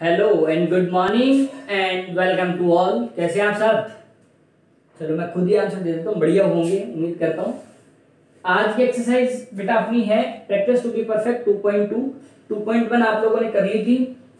Hello and good morning and welcome to all. कैसे हैं आप सब? चलो मैं खुद ही आंसर दे देता हूँ, बढ़िया होंगे उम्मीद करता हूँ। आज की एक्सरसाइज बेटा अपनी है प्रैक्टिस टू बी परफेक्ट 2.2। 2.1 आप लोगों ने कर ली थी।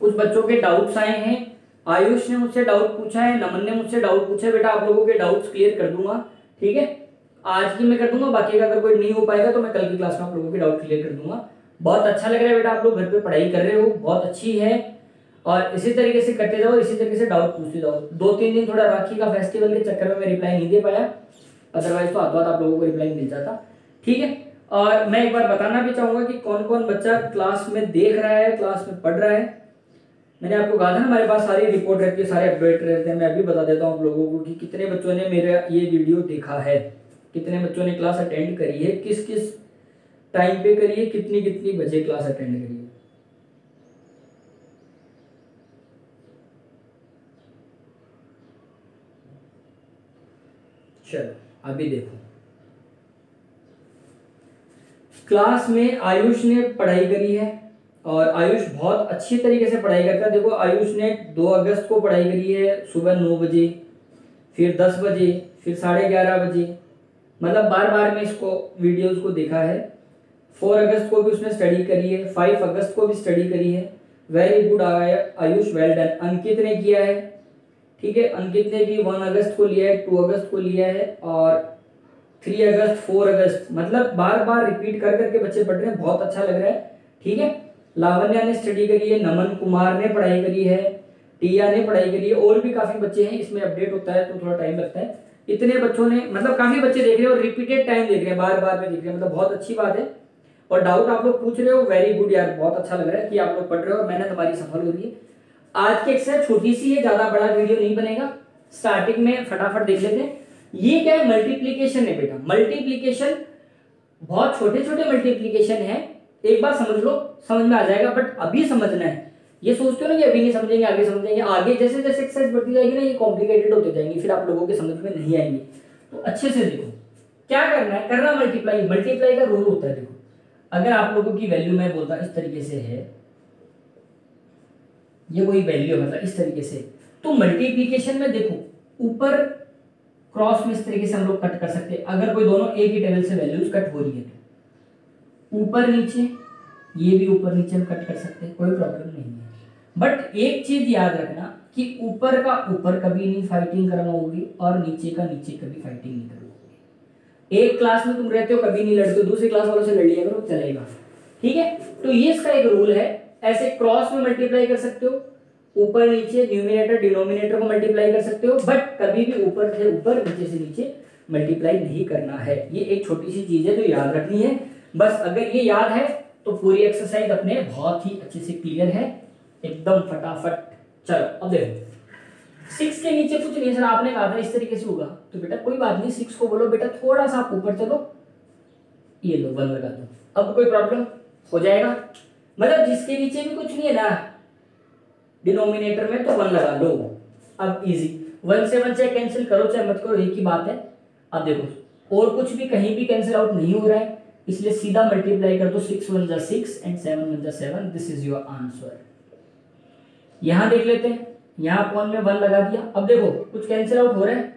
कुछ बच्चों के डाउट्स आए हैं। आयुष ने मुझसे डाउट पूछा है, नमन ने मुझसे डाउट पूछा है। बेटा आप लोगों के डाउट्स क्लियर कर दूंगा, ठीक है। आज की मैं कर दूंगा, बाकी का अगर कोई नहीं हो पाएगा तो मैं कल की क्लास में आप लोगों के डाउट क्लियर कर दूंगा। बहुत अच्छा लग रहा है बेटा, आप लोग घर पे पढ़ाई कर रहे हो, बहुत अच्छी है। और इसी तरीके से करते जाओ, इसी तरीके से डाउट पूछते जाओ। 2-3 दिन थोड़ा राखी का फेस्टिवल के चक्कर में मैं रिप्लाई नहीं दे पाया, अदरवाइज तो हाथ आप लोगों को रिप्लाई मिल जाता, ठीक है। और मैं एक बार बताना भी चाहूंगा कि कौन कौन बच्चा क्लास में देख रहा है, क्लास में पढ़ रहा है। मैंने आपको कहा था ना हमारे पास सारी रिपोर्ट रहती है, सारे अपडेट रहते हैं। मैं अभी बता देता हूँ आप लोगों को कि कितने बच्चों ने मेरा ये वीडियो देखा है, कितने बच्चों ने क्लास अटेंड करी है, किस किस टाइम पे करी है, कितनी कितनी बजे क्लास अटेंड करी है। चलो अभी देखो, क्लास में आयुष ने पढ़ाई करी है और आयुष बहुत अच्छी तरीके से पढ़ाई करता है। देखो आयुष ने 2 अगस्त को पढ़ाई करी है सुबह 9 बजे, फिर 10 बजे, फिर 11:30 बजे, मतलब बार बार में इसको वीडियोस को देखा है। 4 अगस्त को भी उसने स्टडी करी है, 5 अगस्त को भी स्टडी करी है। Very good Ayush, well done. Ankit ने किया है, ठीक है। अंकित ने भी 1 अगस्त को लिया है, 2 अगस्त को लिया है और 3 अगस्त, 4 अगस्त, मतलब बार बार रिपीट कर करके बच्चे पढ़ रहे हैं, बहुत अच्छा लग रहा है, ठीक है। लावण्या ने स्टडी करी है, नमन कुमार ने पढ़ाई करी है, टिया ने पढ़ाई करी है, और भी काफी बच्चे हैं। इसमें अपडेट होता है तो थोड़ा टाइम लगता है। इतने बच्चों ने, मतलब काफी बच्चे देख रहे हैं और रिपीटेड टाइम देख रहे हैं, बार बार में देख रहे हैं, मतलब बहुत अच्छी बात है। और डाउट आप लोग पूछ रहे हो, वेरी गुड यार, बहुत अच्छा लग रहा है कि आप लोग पढ़ रहे हो और मेहनत हमारी सफल हो रही है। आज की एक्सरसाइज छोटी सी है, ज्यादा बड़ा वीडियो नहीं बनेगा। स्टार्टिंग में फटाफट देख लेते हैं। ये क्या है? मल्टीप्लीकेशन है बेटा। मल्टीप्लीकेशन बहुत छोटे छोटे मल्टीप्लीकेशन है, एक बार समझ लो, समझ में आ जाएगा। बट अभी समझना है। ये सोचते हो ना कि अभी नहीं समझेंगे, आगे समझेंगे। आगे जैसे जैसे एक्सरसाइज बढ़ती जाएगी ना, ये कॉम्प्लिकेटेड होते जाएंगे, फिर आप लोगों के समझ में नहीं आएंगे। तो अच्छे से देखो क्या करना है। करना मल्टीप्लाई, मल्टीप्लाई का रूल होता है। देखो अगर आप लोगों की वैल्यू मैं बोलता इस तरीके से है, ये कोई वैल्यू मतलब इस तरीके से, तो मल्टीप्लीकेशन में देखो ऊपर क्रॉस में इस तरीके से हम लोग कट कर सकते हैं। अगर कोई दोनों एक ही टेबल से वैल्यूज कट हो रही है तो ऊपर नीचे, ये भी ऊपर नीचे हम कट कर सकते हैं, कोई प्रॉब्लम नहीं है। बट एक चीज याद रखना कि ऊपर का ऊपर कभी नहीं फाइटिंग करवाओगे और नीचे का नीचे कभी फाइटिंग नहीं करवाओगे। एक क्लास में तुम रहते हो, कभी नहीं लड़ते हो, दूसरी क्लास वालों से लड़ लिया करो, चलेगा, ठीक है। तो ये इसका एक रूल है। ऐसे क्रॉस में मल्टीप्लाई कर सकते हो, ऊपर नीचे, न्यूमिनेटर डिनोमिनेटर को मल्टीप्लाई कर सकते हो, बट कभी भी ऊपर से ऊपर, नीचे से नीचे मल्टीप्लाई नहीं करना है। ये एक छोटी सी चीज है जो याद रखनी है। बस अगर ये याद है तो पूरी एक्सरसाइज अपने बहुत ही अच्छे से क्लियर है, एकदम फटाफट। चलो अब देखो, 6 के नीचे कुछ नहीं सर, आपने कहा था इस तरीके से होगा, तो बेटा कोई बात नहीं, 6 को बोलो बेटा थोड़ा सा आप ऊपर चलो, ये लो 1 लगा दो, अब कोई प्रॉब्लम हो जाएगा। मतलब जिसके नीचे भी कुछ नहीं है ना डिनोमिनेटर में, तो 1 लगा लो। अब इजी, 1 से 1 चाहे कैंसिल करो चाहे मत करो, एक ही बात है। अब देखो और कुछ भी कहीं भी कैंसिल आउट नहीं हो रहा है, इसलिए सीधा मल्टीप्लाई कर दो। 6 1 जा 6 एंड 7 1 जा 7, दिस इज योर आंसर। यहां देख लेते हैं, यहां कौन में 1 लगा दिया। अब देखो कुछ कैंसिल आउट हो रहा है,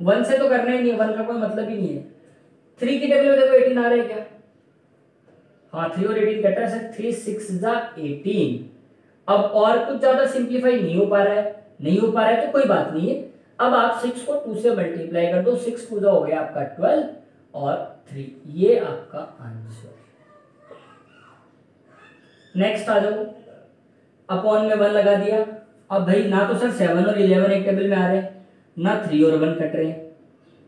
1 से तो करना ही नहीं है, 1 का कोई मतलब ही नहीं है। 3 की टेबल में देखो 18 आ रहा है क्या? हाँ 3 और 18 कट रहा है सर, 3 6 जा 18। अब और कुछ ज्यादा सिंप्लीफाई नहीं हो पा रहा है, नहीं हो पा रहा है तो कोई बात नहीं है। अब आप 6 को 2 से मल्टीप्लाई कर दो, 6 2 हो गया आपका 12 और 3, ये आपका आंसर। नेक्स्ट आ जाओ, अपॉन में 1 लगा दिया। अब भाई ना तो सर 7 और 11 एक टेबल में आ रहे हैं, ना 3 और 1 कट रहे हैं,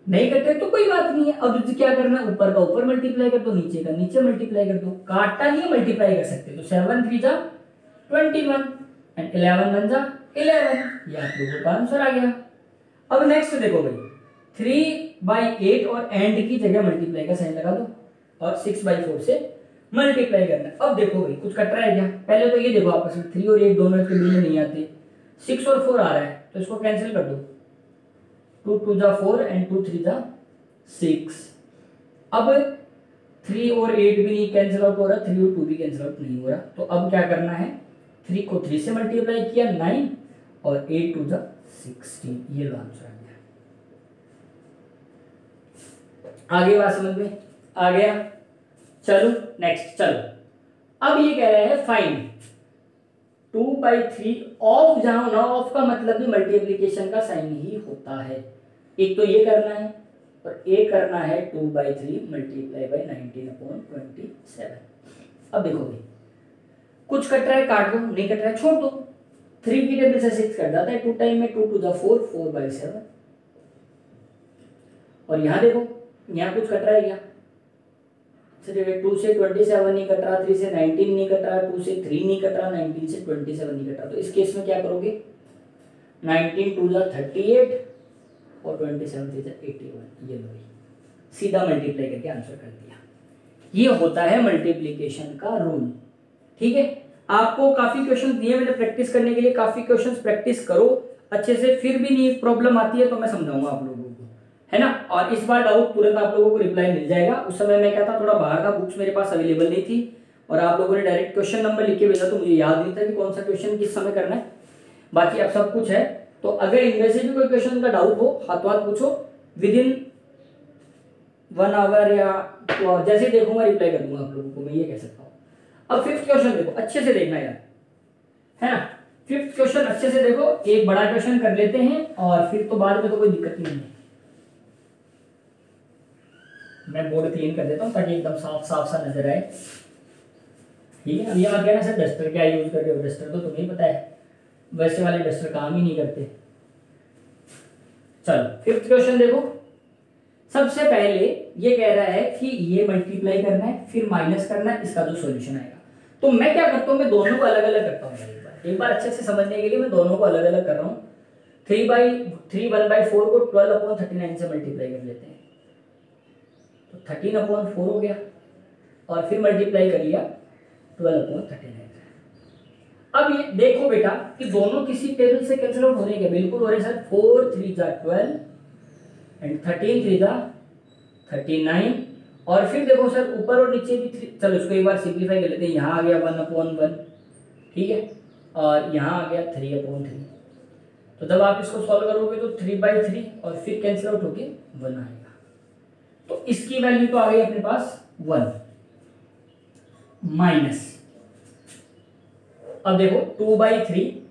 नहीं कट रहे तो कोई बात नहीं है। अब क्या करना है, ऊपर का ऊपर मल्टीप्लाई कर दो, नीचे का नीचे मल्टीप्लाई कर दो, काटा नहीं मल्टीप्लाई कर सकते। तो 7 3 जा 21 एंड 11 1 जा 11, ये आप लोगों का आंसर आ गया। अब नेक्स्ट देखो भाई, 3/8 और एंड की जगह मल्टीप्लाई का साइन लगा दो और 6/4 से मल्टीप्लाई करना। अब देखो भाई कुछ कट रहा है क्या? पहले तो ये देखो आपस में 3 और 8 दोनों इसके बीच में नहीं आते, 6 और 4 आ रहा है तो इसको कैंसिल कर दो। 2 2 जा 4 एंड 2 3 जा 6। अब 3 और 8 भी नहीं कैंसिल आउट हो रहा, 3 और 2 भी कैंसिल आउट नहीं हो रहा, तो अब क्या करना है, 3 को 3 से मल्टीप्लाई किया 9 और 8 टू द 16, ये लो आंसर आ गया। आगे बात समझ में आ गया। चलो नेक्स्ट, चलो अब ये कह रहे हैं फाइंड 2/3 ऑफ, जहां ना ऑफ का मतलब भी मल्टीप्लिकेशन का साइन ही होता है। एक तो ये करना है और एक करना है 2/3 मल्टीप्लाई बाई 19/27। अब देखो भाई, कुछ कट रहा है काट दो, नहीं कट रहा है छोड़ दो। 3 की टेबल से 6 कट जाता है 2 टाइम में, 2 टू द 4, 4/7। और यहां देखो, यहां कुछ कट रहा है क्या? 2 से 27 नहीं कट रहा, 3 से 19 नहीं कट रहा, 2 से 3 नहीं कट रहा, 19 से 27 नहीं कट रहा। तो इस केस में क्या करोगे? 19 टू द 38 और 27 3 से 81, ये लो सीधा मल्टीप्लाई करके आंसर कर दिया। ये होता है मल्टीप्लिकेशन का रूल। ठीक है, आपको काफी क्वेश्चन दिए मैंने प्रैक्टिस करने के लिए, काफी क्वेश्चंस प्रैक्टिस करो अच्छे से, फिर भी नहीं प्रॉब्लम आती है तो मैं समझाऊंगा आप लोगों को, है ना। और इस बार डाउट तुरंत आप लोगों को रिप्लाई मिल जाएगा। उस समय मैं क्या था, थोड़ा बाहर था, बुक्स मेरे पास अवेलेबल नहीं थी और आप लोगों ने डायरेक्ट क्वेश्चन नंबर लिख के भेजा तो मुझे याद नहीं था कि कौन सा क्वेश्चन किस समय करना है। बाकी अब सब कुछ है, तो अगर इनमें से भी कोई क्वेश्चन का डाउट हो हाथ हाथ पूछो, विद इन 1 आवर या 2 आवर जैसे देखूंगा रिप्लाई कर दूंगा आप लोगों को, मैं ये कह सकता हूँ। अब 5th क्वेश्चन देखो, अच्छे से देखना यार, है ना। 5th क्वेश्चन अच्छे से देखो, एक बड़ा क्वेश्चन कर लेते हैं और फिर तो बाद में तो कोई दिक्कत ही नहीं है। मैं बोर्ड क्लीन कर देता हूँ ताकि एकदम साफ साफ सा नजर आए। ठीक है, अब ये मत कहना सर डस्टर क्या यूज कर रहे हो, डस्टर तो तुम्हें पता है, वैसे वाले डस्टर काम ही नहीं करते। चलो 5th क्वेश्चन देखो, सबसे पहले ये कह रहा है कि ये मल्टीप्लाई करना है फिर माइनस करना है, इसका जो सॉल्यूशन आएगा। तो मैं क्या करता हूँ, मैं दोनों को अलग अलग करता हूँ। एक बार अच्छे से समझने के लिए मैं दोनों को अलग अलग कर रहा हूँ। 1/4 को 12/39 से मल्टीप्लाई कर लेते हैं, तो 13/4 हो गया और फिर मल्टीप्लाई कर लिया 12/39। अब ये देखो बेटा कि दोनों किसी टेबल से कैंसिल आउट हो रहे हैं क्या? बिल्कुल हो रहे हैं सर। 4 3 जा 12 एंड 13 3 जा 39। और फिर देखो सर ऊपर और नीचे भी 3, चलो इसको एक बार सिंप्लीफाई कर लेते हैं। यहाँ आ गया 1/1, ठीक है, और यहाँ आ गया 3/3। तो जब आप इसको सॉल्व करोगे तो 3/3 और फिर कैंसिल आउट होके 1 आएगा। तो इसकी वैल्यू तो आ गई अपने पास 1 माइनस, अब देखो 2/3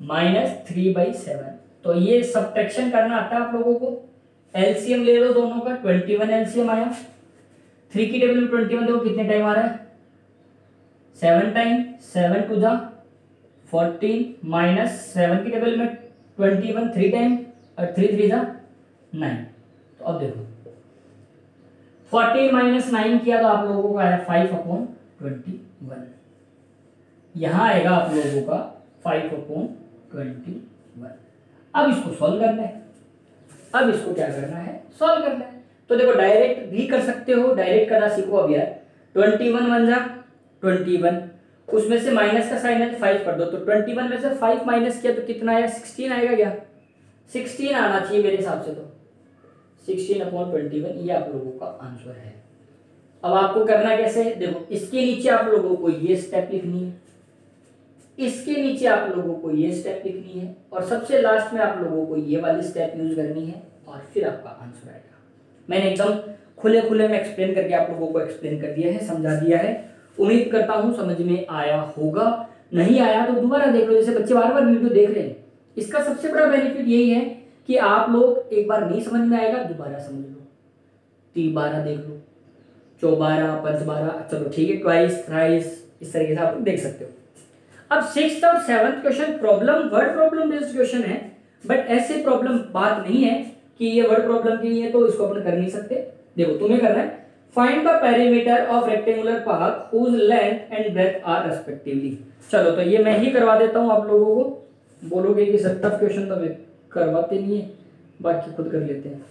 माइनस 3/7। तो ये सब्ट्रैक्शन करना आता है आप लोगों को। एलसीएम ले लो दोनों का, 21 एलसीएम आया। 3 की टेबल में 21 देखो कितने टाइम आ रहा है, 7 टाइम, 7 टू जा 14 माइनस 7 की टेबल में 21 3 टाइम और 3 3 जा 9। तो अब देखो 14 माइनस 9 किया तो आप लोगों को आया 5/21। यहां आएगा आप लोगों का 5/21। अब इसको सॉल्व करना है, अब इसको क्या करना है, सॉल्व करना है। तो देखो डायरेक्ट भी कर सकते हो, डायरेक्ट करना सीखो अब यार। 21 1 जा 21, उसमें से माइनस का साइन है 5 कर दो, तो 21 में से 5 माइनस किया तो कितना आया, 16 आएगा क्या? 16 आना चाहिए मेरे हिसाब से, तो 16/21 ये आप लोगों का आंसर है। अब आपको करना कैसे है, देखो इसके नीचे आप लोगों को ये स्टेप लिखनी है, इसके नीचे आप लोगों को ये स्टेप लिखनी है और सबसे लास्ट में आप लोगों को ये वाली स्टेप यूज करनी है और फिर आपका आंसर आएगा। मैंने एकदम खुले खुले में एक्सप्लेन करके आप लोगों को एक्सप्लेन कर दिया है, समझा दिया है। उम्मीद करता हूं समझ में आया होगा। नहीं आया तो दोबारा देख लो, जैसे बच्चे बार बार वीडियो देख रहे हैं। इसका सबसे बड़ा बेनिफिट यही है कि आप लोग एक बार नहीं समझ में आएगा दोबारा समझ लो, 3/12 देख लो, 4/12 5/12, चलो ठीक है, ट्वाइस थ्राइस, इस तरीके से आप लोग देख सकते हो। अब 6th और 7th question problem word problem based question है, बट ऐसे प्रॉब्लम बात नहीं है कि ये वर्ड प्रॉब्लम के लिए तो इसको अपन कर नहीं सकते। देखो तुम्हें करना है find the perimeter of rectangular park whose length and breadth are respectively. चलो तो ये मैं ही करवा देता हूं आप लोगों को। बोलोगे कि सर टफ क्वेश्चन तो करवाते नहीं है, बाकी खुद कर लेते हैं।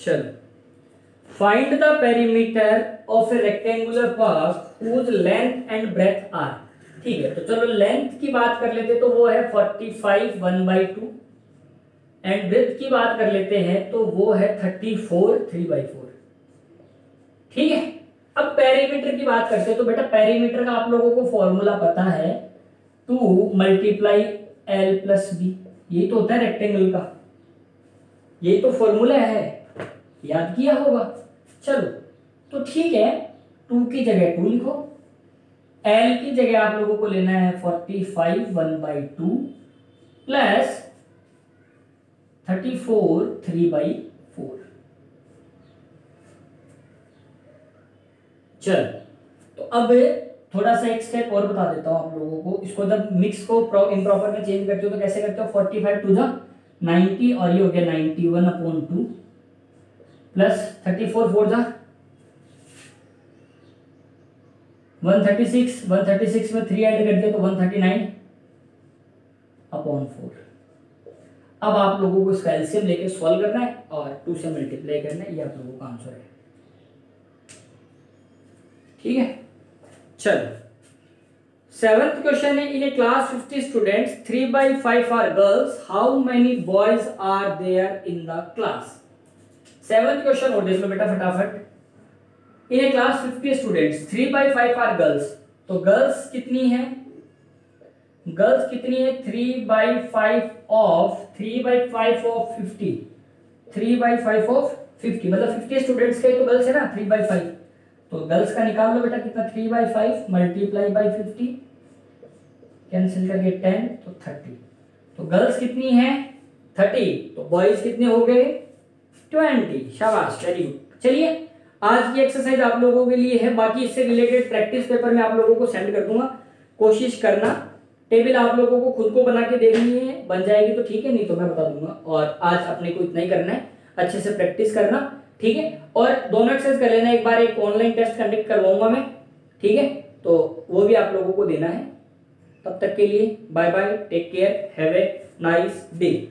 चलो, find the perimeter of a rectangular park whose length and breadth are. ठीक है, तो चलो लेंथ की बात कर लेते, तो वो है 45 1/2 एंड ब्रेथ की बात कर लेते हैं तो वो है 34 3/4। ठीक है, अब पेरीमीटर की बात करते हैं, तो बेटा पेरीमीटर का आप लोगों को फॉर्मूला पता है, 2 × L + B, यही तो होता है रेक्टेंगल का, यही तो फॉर्मूला है, याद किया होगा। चलो तो ठीक है, 2 की जगह 2 लिखो, L की जगह आप लोगों को लेना है 45 1/2 प्लस 34 3/4। चल, तो अब थोड़ा सा एक स्टेप और बता देता हूं आप लोगों को। इसको जब मिक्स को इम्प्रॉपर में चेंज करते हो तो कैसे करते हो, 45 टू द 90 और ये हो गया 91/2 प्लस 34 4 जा 136, 136 में 3 ऐड कर दिया तो 139/4। अब आप लोगों को इसका एलसीएम लेके सॉल्व करना है और 2 से मल्टीप्लाई करना है, ये आप लोगों का आंसर है। ठीक है, चलो 7th क्वेश्चन है, in a class 50 students 3/5 are girls, how many boys are there in the class. 7th question और देख लो बेटा फटाफट। In a class 50 students 3/5 are girls, तो गर्ल्स कितनी है, गर्ल्स कितनी है 3/5 ऑफ 50, 3/5 ऑफ 50 मतलब 50 स्टूडेंट्स के तो गर्ल्स है ना 3/5, तो गर्ल्स का निकाल लो बेटा कितना 3/5 मल्टीप्लाई बाई 50, कैंसिल करके 10 तो 30, तो गर्ल्स कितनी है 30, तो बॉयज कितने हो गए 20। शाबाश, वेरी गुड। चलिए आज की एक्सरसाइज आप लोगों के लिए है, बाकी इससे रिलेटेड प्रैक्टिस पेपर में आप लोगों को सेंड कर दूंगा, कोशिश करना। टेबल आप लोगों को खुद को बना के देखनी है, बन जाएगी तो ठीक है, नहीं तो मैं बता दूंगा। और आज अपने को इतना ही करना है, अच्छे से प्रैक्टिस करना, ठीक है। और दोनों एक्सरसाइज कर लेना, एक बार एक ऑनलाइन टेस्ट कंडक्ट करवाऊंगा मैं, ठीक है, तो वो भी आप लोगों को देना है। तब तक के लिए bye bye, take care, have a nice day.